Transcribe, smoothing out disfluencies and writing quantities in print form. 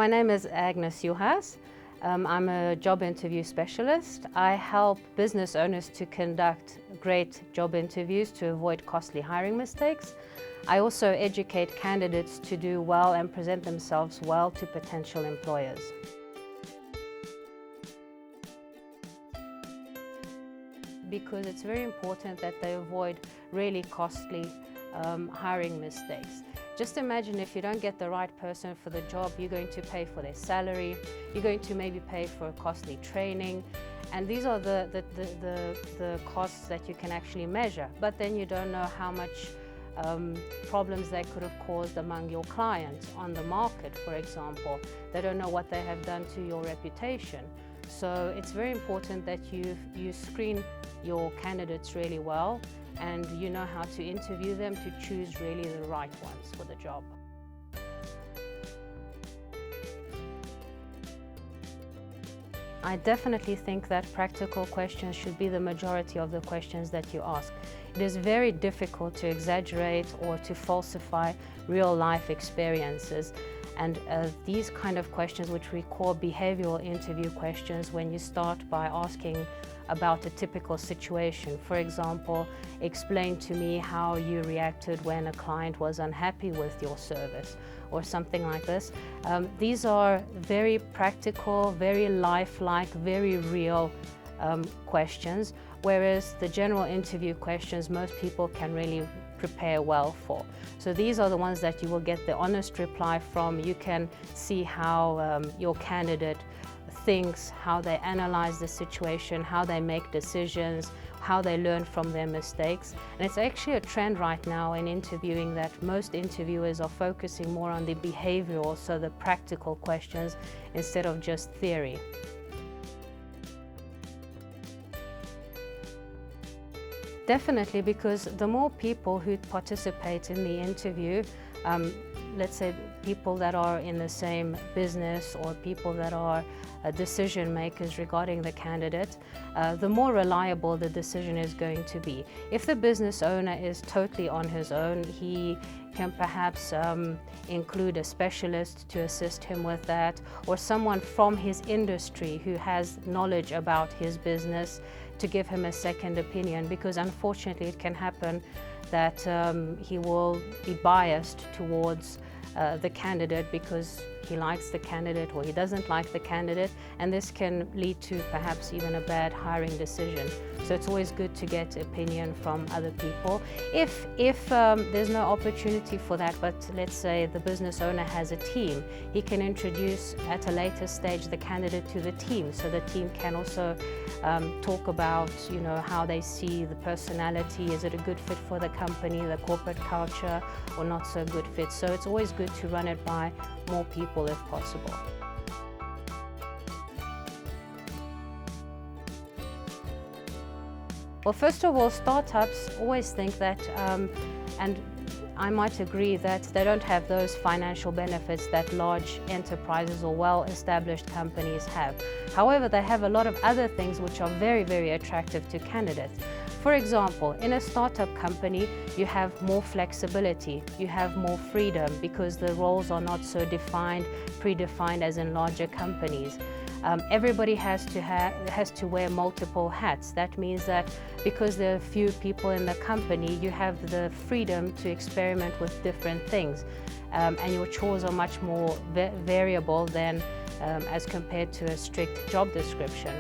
My name is Agnes Juhasz. I'm a job interview specialist. I help business owners to conduct great job interviews to avoid costly hiring mistakes. I also educate candidates to do well and present themselves well to potential employers. Because it's very important that they avoid really costly hiring mistakes. Just imagine if you don't get the right person for the job, you're going to pay for their salary, you're going to maybe pay for costly training, and these are the costs that you can actually measure. But then you don't know how much problems they could have caused among your clients on the market, for example. They don't know what they have done to your reputation. So it's very important that you screen your candidates really well, and you know how to interview them to choose really the right ones for the job. I definitely think that practical questions should be the majority of the questions that you ask. It is very difficult to exaggerate or to falsify real-life experiences. And these kind of questions, which we call behavioral interview questions, when you start by asking about a typical situation. For example, explain to me how you reacted when a client was unhappy with your service, or something like this. These are very practical, very lifelike, very real questions, whereas the general interview questions most people can really prepare well for. So these are the ones that you will get the honest reply from. You can see how your candidate thinks, how they analyze the situation, how they make decisions, how they learn from their mistakes. And it's actually a trend right now in interviewing that most interviewers are focusing more on the behavioral, so the practical questions, instead of just theory. Definitely, because the more people who participate in the interview, let's say people that are in the same business or people that are decision makers regarding the candidate, the more reliable the decision is going to be. If the business owner is totally on his own, he can perhaps include a specialist to assist him with that, or someone from his industry who has knowledge about his business to give him a second opinion, because unfortunately it can happen that he will be biased towards the candidate because he likes the candidate or he doesn't like the candidate, and this can lead to perhaps even a bad hiring decision. So it's always good to get opinion from other people. If there's no opportunity for that, but let's say the business owner has a team, he can introduce at a later stage the candidate to the team, so the team can also talk about, you know, how they see the personality. Is it a good fit for the company, the corporate culture, or not so good fit? So it's always good to run it by more people if possible. Well, first of all, startups always think that, and I might agree, that they don't have those financial benefits that large enterprises or well-established companies have. However, they have a lot of other things which are very, very attractive to candidates. For example, in a startup company, you have more flexibility, you have more freedom, because the roles are not so predefined as in larger companies. Everybody has to wear multiple hats. That means that because there are few people in the company, you have the freedom to experiment with different things, and your chores are much more variable than as compared to a strict job description.